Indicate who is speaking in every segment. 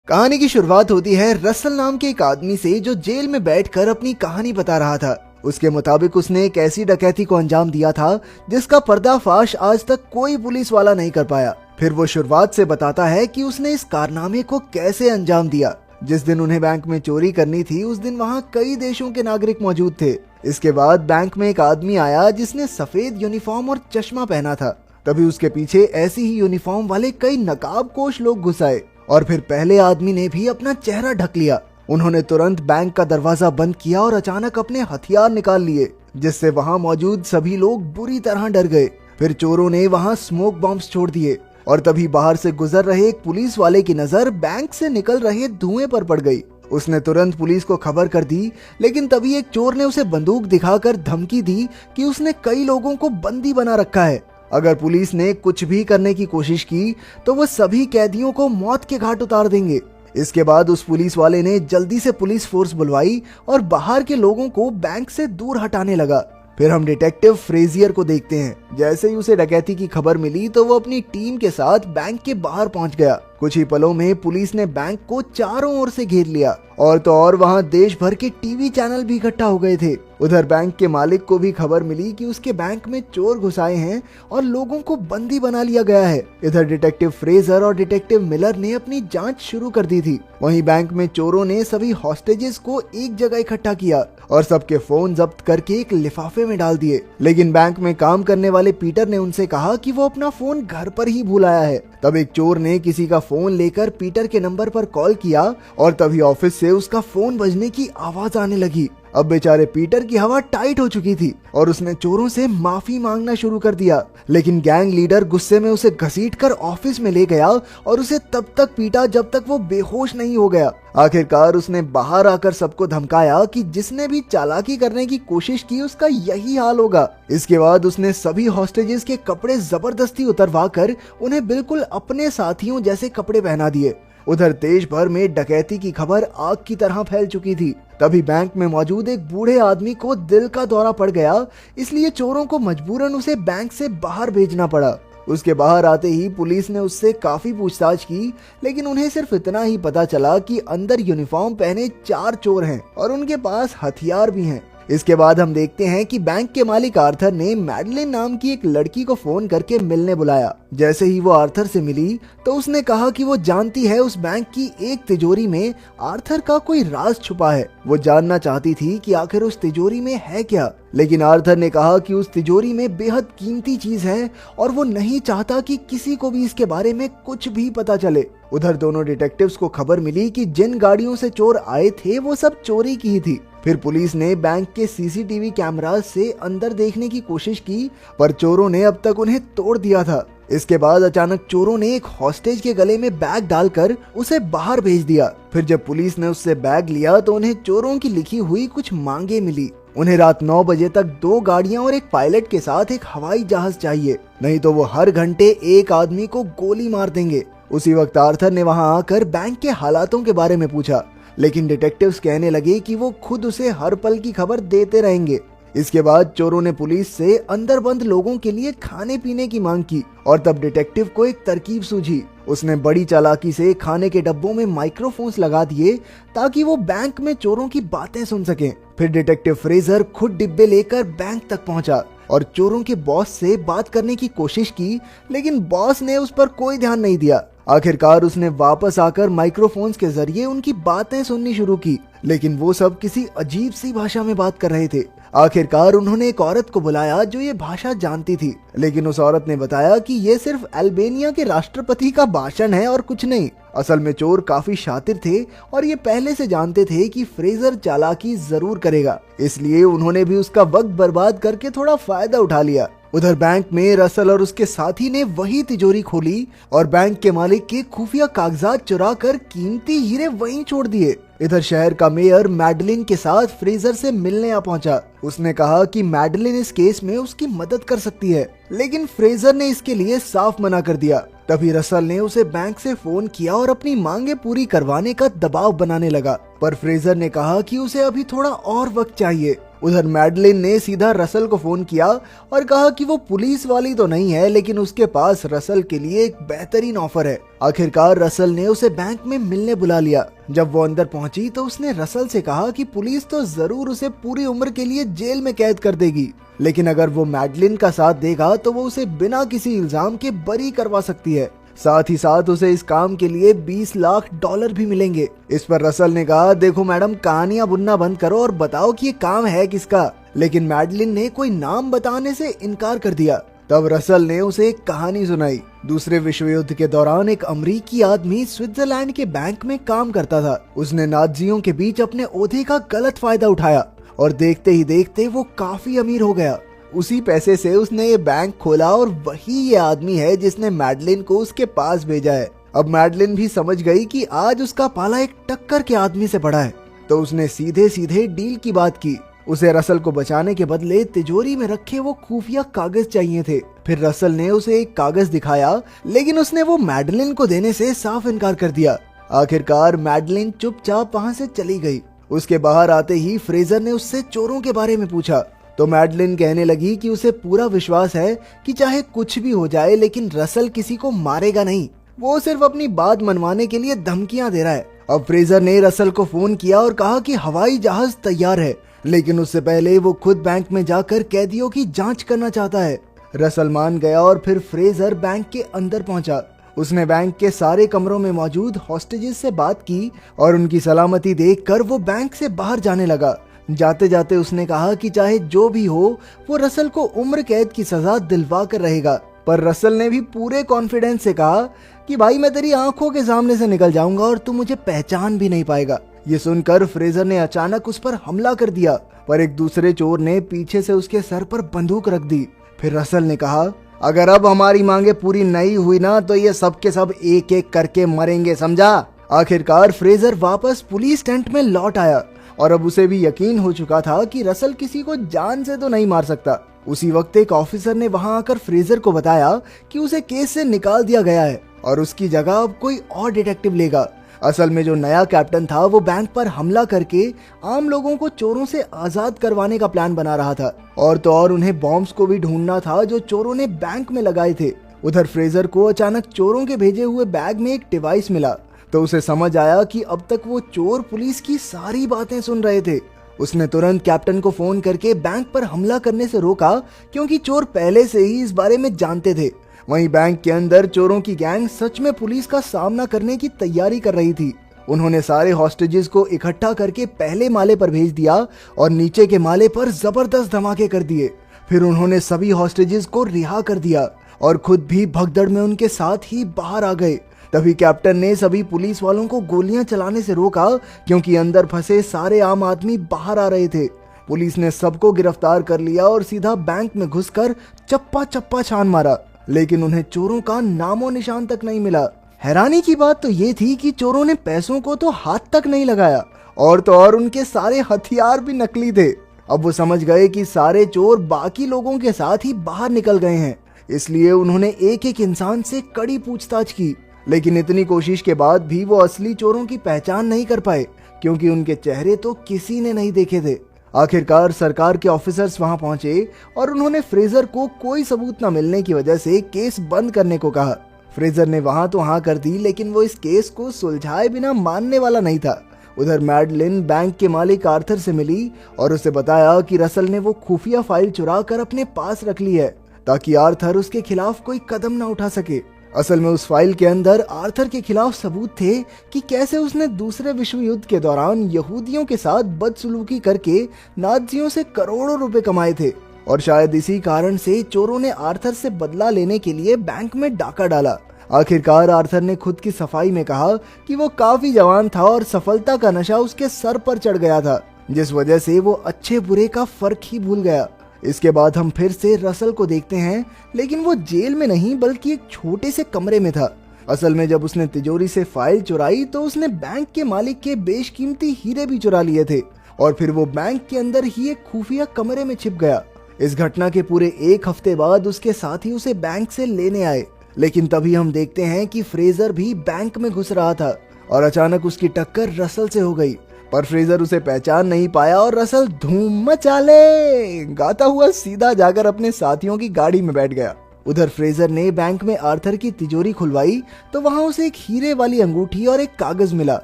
Speaker 1: कहानी की शुरुआत होती है रसल नाम के एक आदमी से जो जेल में बैठकर अपनी कहानी बता रहा था। उसके मुताबिक उसने एक ऐसी डकैती को अंजाम दिया था जिसका पर्दाफाश आज तक कोई पुलिस वाला नहीं कर पाया। फिर वो शुरुआत से बताता है कि उसने इस कारनामे को कैसे अंजाम दिया। जिस दिन उन्हें बैंक में चोरी करनी थी उस दिन वहाँ कई देशों के नागरिक मौजूद थे। इसके बाद बैंक में एक आदमी आया जिसने सफेद यूनिफॉर्म और चश्मा पहना था। तभी उसके पीछे ऐसी ही यूनिफॉर्म वाले कई नकाबपोश लोग घुस आए और फिर पहले आदमी ने भी अपना चेहरा ढक लिया। उन्होंने तुरंत बैंक का दरवाजा बंद किया और अचानक अपने हथियार निकाल लिए, जिससे वहां मौजूद सभी लोग बुरी तरह डर गए। फिर चोरों ने वहां स्मोक बॉम्ब्स छोड़ दिए और तभी बाहर से गुजर रहे एक पुलिस वाले की नजर बैंक से निकल रहे धुएं पर पड़ गई। उसने तुरंत पुलिस को खबर कर दी, लेकिन तभी एक चोर ने उसे बंदूक दिखाकर धमकी दी कि उसने कई लोगों को बंदी बना रखा है। अगर पुलिस ने कुछ भी करने की कोशिश की तो वो सभी कैदियों को मौत के घाट उतार देंगे। इसके बाद उस पुलिस वाले ने जल्दी से पुलिस फोर्स बुलवाई और बाहर के लोगों को बैंक से दूर हटाने लगा। फिर हम डिटेक्टिव फ्रेजियर को देखते हैं। जैसे ही उसे डकैती की खबर मिली तो वो अपनी टीम के साथ बैंक के बाहर पहुंच गया। कुछ ही पलों में पुलिस ने बैंक को चारों ओर से घेर लिया और तो और वहां देश भर के टीवी चैनल भी इकट्ठा हो गए थे। उधर बैंक के मालिक को भी खबर मिली कि उसके बैंक में चोर घुस आए हैं और लोगों को बंदी बना लिया गया है। इधर डिटेक्टिव फ्रेजर और डिटेक्टिव मिलर ने अपनी जांच शुरू कर दी थी। वहीं बैंक में चोरों ने सभी हॉस्टेजेस को एक जगह इकट्ठा किया और सबके फोन जब्त करके एक लिफाफे में डाल दिए। लेकिन बैंक में काम करने वाले पीटर ने उनसे कहा कि वो अपना फोन घर पर ही भूल आया है। तब एक चोर ने किसी का फोन लेकर पीटर के नंबर पर कॉल किया और तभी ऑफिस से उसका फोन बजने की आवाज आने लगी। अब बेचारे पीटर की हवा टाइट हो चुकी थी और उसने चोरों से माफी मांगना शुरू कर दिया। लेकिन गैंग लीडर गुस्से में उसे घसीटकर ऑफिस में ले गया और उसे तब तक पीटा जब तक वो बेहोश नहीं हो गया। आखिरकार उसने बाहर आकर सबको धमकाया कि जिसने भी चालाकी करने की कोशिश की उसका यही हाल होगा। इसके बाद उसने सभी हॉस्टेजेस के कपड़े जबरदस्ती उतरवाकर उन्हें बिल्कुल अपने साथियों जैसे कपड़े पहना दिए। उधर देश भर में डकैती की खबर आग की तरह फैल चुकी थी। तभी बैंक में मौजूद एक बूढ़े आदमी को दिल का दौरा पड़ गया, इसलिए चोरों को मजबूरन उसे बैंक से बाहर भेजना पड़ा। उसके बाहर आते ही पुलिस ने उससे काफी पूछताछ की, लेकिन उन्हें सिर्फ इतना ही पता चला कि अंदर यूनिफॉर्म पहने 4 चोर हैं और उनके पास हथियार भी हैं। इसके बाद हम देखते हैं कि बैंक के मालिक आर्थर ने मैडलिन नाम की एक लड़की को फोन करके मिलने बुलाया। जैसे ही वो आर्थर से मिली तो उसने कहा कि वो जानती है उस बैंक की एक तिजोरी में आर्थर का कोई राज छुपा है। वो जानना चाहती थी कि आखिर उस तिजोरी में है क्या, लेकिन आर्थर ने कहा कि उस तिजोरी में बेहद कीमती चीज है और वो नहीं चाहता कि किसी को भी इसके बारे में कुछ भी पता चले। उधर दोनों डिटेक्टिव्स को खबर मिली कि जिन गाड़ियों से चोर आए थे वो सब चोरी की ही थी। फिर पुलिस ने बैंक के सीसीटीवी कैमरा से अंदर देखने की कोशिश की, पर चोरों ने अब तक उन्हें तोड़ दिया था। इसके बाद अचानक चोरों ने एक हॉस्टेज के गले में बैग डालकर उसे बाहर भेज दिया। फिर जब पुलिस ने उससे बैग लिया तो उन्हें चोरों की लिखी हुई कुछ मांगे मिली। उन्हें रात 9 बजे तक 2 गाड़ियां और एक पायलट के साथ एक हवाई जहाज चाहिए, नहीं तो वो हर घंटे एक आदमी को गोली मार देंगे। उसी वक्त आर्थर ने वहां आकर बैंक के हालातों के बारे में पूछा, लेकिन डिटेक्टिव्स कहने लगे कि वो खुद उसे हर पल की खबर देते रहेंगे। इसके बाद चोरों ने पुलिस से अंदर बंद लोगों के लिए खाने पीने की मांग की और तब डिटेक्टिव को एक तरकीब सूझी। उसने बड़ी चालाकी से खाने के डब्बों में माइक्रोफोन्स लगा दिए ताकि वो बैंक में चोरों की बातें सुन सकें। फिर डिटेक्टिव फ्रेजर खुद डिब्बे लेकर बैंक तक पहुंचा और चोरों के बॉस से बात करने की कोशिश की, लेकिन बॉस ने उस पर कोई ध्यान नहीं दिया। आखिरकार उसने वापस आकर माइक्रोफोन्स के जरिए उनकी बातें सुननी शुरू की, लेकिन वो सब किसी अजीब सी भाषा में बात कर रहे थे। आखिरकार उन्होंने एक औरत को बुलाया जो ये भाषा जानती थी, लेकिन उस औरत ने बताया कि ये सिर्फ अल्बानिया के राष्ट्रपति का भाषण है और कुछ नहीं। असल में चोर काफी शातिर थे और ये पहले से जानते थे कि फ्रेजर चालाकी जरूर करेगा, इसलिए उन्होंने भी उसका वक्त बर्बाद करके थोड़ा फायदा उठा लिया। उधर बैंक में रसल और उसके साथी ने वही तिजोरी खोली और बैंक के मालिक के खुफिया कागजात चुरा कर कीमती हीरे वहीं छोड़ दिए। इधर शहर का मेयर मैडलिन के साथ फ्रेजर से मिलने आ पहुंचा। उसने कहा कि मैडलिन इस केस में उसकी मदद कर सकती है, लेकिन फ्रेजर ने इसके लिए साफ मना कर दिया। तभी रसल ने उसे बैंक से फोन किया और अपनी मांगे पूरी करवाने का दबाव बनाने लगा, पर फ्रेजर ने कहा कि उसे अभी थोड़ा और वक्त चाहिए उधर मैडलिन ने सीधा रसल को फोन किया और कहा कि वो पुलिस वाली तो नहीं है, लेकिन उसके पास रसल के लिए एक बेहतरीन ऑफर है। आखिरकार रसल ने उसे बैंक में मिलने बुला लिया। जब वो अंदर पहुंची तो उसने रसल से कहा कि पुलिस तो जरूर उसे पूरी उम्र के लिए जेल में कैद कर देगी, लेकिन अगर वो मैडलिन का साथ देगा तो वो उसे बिना किसी इल्जाम के बरी करवा सकती है। साथ ही साथ उसे इस काम के लिए $20 लाख भी मिलेंगे। इस पर रसल ने कहा, देखो मैडम, कहानियां बुनना बंद करो और बताओ कि ये काम है किसका। लेकिन मैडलिन ने कोई नाम बताने से इनकार कर दिया। तब रसल ने उसे एक कहानी सुनाई। दूसरे विश्व युद्ध के दौरान एक अमेरिकी आदमी स्विट्जरलैंड के बैंक में काम करता था। उसने नाज़ियों के बीच अपने ओहदे का गलत फायदा उठाया और देखते ही देखते वो काफी अमीर हो गया। उसी पैसे से उसने ये बैंक खोला और वही ये आदमी है जिसने मैडलिन को उसके पास भेजा है। अब मैडलिन भी समझ गई कि आज उसका पाला एक टक्कर के आदमी से पड़ा है, तो उसने सीधे सीधे डील की बात की। उसे रसल को बचाने के बदले तिजोरी में रखे वो खुफिया कागज चाहिए थे। फिर रसल ने उसे एक कागज दिखाया, लेकिन उसने वो मैडलिन को देने से साफ इनकार कर दिया। आखिरकार मैडलिन चुपचाप वहाँ से चली गई। उसके बाहर आते ही फ्रेजर ने उससे चोरों के बारे में पूछा, तो मैडलिन कहने लगी कि उसे पूरा विश्वास है कि चाहे कुछ भी हो जाए लेकिन रसल किसी को मारेगा नहीं, वो सिर्फ अपनी बात मनवाने के लिए धमकियां दे रहा है। अब फ्रेजर ने रसल को फोन किया और कहा कि हवाई जहाज तैयार है, लेकिन उससे पहले वो खुद बैंक में जाकर कैदियों की जांच करना चाहता है। रसल मान गया और फिर फ्रेजर बैंक के अंदर पहुंचा। उसने बैंक के सारे कमरों में मौजूद हॉस्टेजेस से बात की और उनकी सलामती देखकर वो बैंक से बाहर जाने लगा। जाते जाते उसने कहा कि चाहे जो भी हो वो रसल को उम्र कैद की सजा दिलवा कर रहेगा। पर रसल ने भी पूरे कॉन्फिडेंस से कहा कि भाई, मैं तेरी आंखों के सामने से निकल जाऊंगा और तू मुझे पहचान भी नहीं पाएगा। ये सुनकर फ्रेजर ने अचानक उस पर हमला कर दिया, पर एक दूसरे चोर ने पीछे से उसके सर पर बंदूक रख दी। फिर रसल ने कहा, अगर अब हमारी मांगे पूरी नहीं हुई ना तो ये सब के सब एक एक करके मरेंगे, समझा। आखिरकार फ्रेजर वापस पुलिस टेंट में लौट आया और अब उसे भी यकीन हो चुका था कि रसल किसी को जान से तो नहीं मार सकता। उसी वक्त एक ऑफिसर ने वहां आकर फ्रेजर को बताया कि उसे केस से निकाल दिया गया है और उसकी जगह अब कोई और डिटेक्टिव लेगा। असल में जो नया कैप्टन था वो बैंक पर हमला करके आम लोगों को चोरों से आजाद करवाने का प्लान बना रहा था, और तो और उन्हें बॉम्ब्स को भी ढूंढना था जो चोरों ने बैंक में लगाए थे। उधर फ्रेजर को अचानक चोरों के भेजे हुए बैग में एक डिवाइस मिला, तो उसे समझ आया कि अब तक वो चोर पुलिस की सारी बातें सुन रहे थे। उसने तुरंत कैप्टन को फोन करके बैंक पर हमला करने से रोका, क्योंकि चोर पहले से ही इस बारे में जानते थे। वहीं बैंक के अंदर चोरों की गैंग सच में पुलिस का सामना करने की तैयारी कर रही थी। उन्होंने सारे हॉस्टेजेस को इकट्ठा करके पहले माले पर भेज दिया और नीचे के माले पर जबरदस्त धमाके कर दिए। फिर उन्होंने सभी हॉस्टेजेस को रिहा कर दिया और खुद भी भगदड़ में उनके साथ ही बाहर आ गए। तभी कैप्टन ने सभी पुलिस वालों को गोलियां चलाने से रोका, क्योंकि अंदर फंसे सारे आम आदमी बाहर आ रहे थे। पुलिस ने सबको गिरफ्तार कर लिया और सीधा बैंक में घुसकर चप्पा चप्पा छान मारा, लेकिन उन्हें चोरों का नामो निशान तक नहीं मिला। हैरानी की बात तो ये थी कि चोरों ने पैसों को तो हाथ तक नहीं लगाया, और तो और उनके सारे हथियार भी नकली थे। अब वो समझ गए कि सारे चोर बाकी लोगों के साथ ही बाहर निकल गए हैं, इसलिए उन्होंने एक एक इंसान से कड़ी पूछताछ की। लेकिन इतनी कोशिश के बाद भी वो असली चोरों की पहचान नहीं कर पाए, क्योंकि उनके चेहरे तो किसी ने नहीं देखे थे। आखिरकार सरकार के ऑफिसर्स वहां पहुंचे और उन्होंने फ्रेजर को कोई सबूत न मिलने की वजह से केस बंद करने को कहा। फ्रेजर ने वहां तो हाँ कर दी, लेकिन वो इस केस को सुलझाए बिना मानने वाला नहीं था। उधर मैडलिन बैंक के मालिक आर्थर से मिली और उसे बताया कि रसल ने वो खुफिया फाइल चुरा कर अपने पास रख ली है, ताकि आर्थर उसके खिलाफ कोई कदम न उठा सके। असल में उस फाइल के अंदर आर्थर के खिलाफ सबूत थे कि कैसे उसने दूसरे विश्व युद्ध के दौरान यहूदियों के साथ बदसलूकी करके नाज़ियों से करोड़ों रुपए कमाए थे, और शायद इसी कारण से चोरों ने आर्थर से बदला लेने के लिए बैंक में डाका डाला। आखिरकार आर्थर ने खुद की सफाई में कहा कि वो काफी जवान था और सफलता का नशा उसके सर पर चढ़ गया था, जिस वजह से वो अच्छे बुरे का फर्क ही भूल गया। इसके बाद हम फिर से रसल को देखते हैं, लेकिन वो जेल में नहीं बल्कि एक छोटे से कमरे में था। असल में जब उसने तिजोरी से फाइल चुराई तो उसने बैंक के मालिक के बेशकीमती हीरे भी चुरा लिए थे, और फिर वो बैंक के अंदर ही एक खुफिया कमरे में छिप गया। इस घटना के पूरे एक हफ्ते बाद उसके साथी उसे बैंक से लेने आए, लेकिन तभी हम देखते हैं कि फ्रेजर भी बैंक में घुस रहा था और अचानक उसकी टक्कर रसल से हो गई। पर फ्रेजर उसे पहचान नहीं पाया और रसल धूम मचा ले गाता हुआ सीधा जाकर अपने साथियों की गाड़ी में बैठ गया। उधर फ्रेजर ने बैंक में आर्थर की तिजोरी खुलवाई तो वहां उसे एक हीरे वाली अंगूठी और एक कागज मिला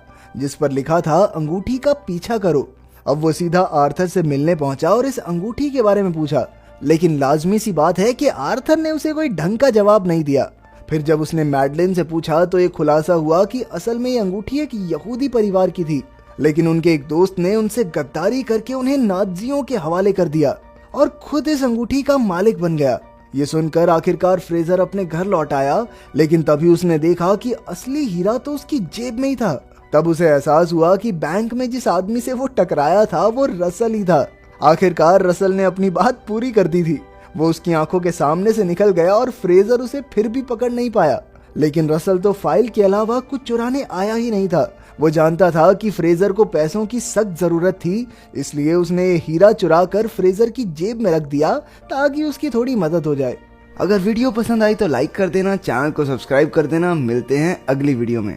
Speaker 1: जिस पर लिखा था अंगूठी का पीछा करो। अब वो सीधा आर्थर से मिलने पहुंचा और इस अंगूठी के बारे में पूछा, लेकिन लाजमी सी बात है कि आर्थर ने उसे कोई ढंग का जवाब नहीं दिया। फिर जब उसने मैडलिन से पूछा तो ये खुलासा हुआ कि असल में ये अंगूठी एक यहूदी परिवार की थी, लेकिन उनके एक दोस्त ने उनसे गद्दारी करके उन्हें नाज़ियों के हवाले कर दिया और खुद इस अंगूठी का मालिक बन गया। ये सुनकर आखिरकार फ्रेजर अपने घर लौट आया, लेकिन तभी उसने देखा कि असली हीरा तो उसकी जेब में ही था। तब उसे एहसास हुआ कि बैंक में जिस आदमी से वो टकराया था वो रसल ही था। आखिरकार रसल ने अपनी बात पूरी कर दी थी। वो उसकी आंखों के सामने से निकल गया और फ्रेजर उसे फिर भी पकड़ नहीं पाया। लेकिन रसल तो फाइल के अलावा कुछ चुराने आया ही नहीं था। वो जानता था कि फ्रेजर को पैसों की सख्त जरूरत थी, इसलिए उसने ये हीरा चुरा कर फ्रेजर की जेब में रख दिया ताकि उसकी थोड़ी मदद हो जाए। अगर वीडियो पसंद आई तो लाइक कर देना, चैनल को सब्सक्राइब कर देना। मिलते हैं अगली वीडियो में।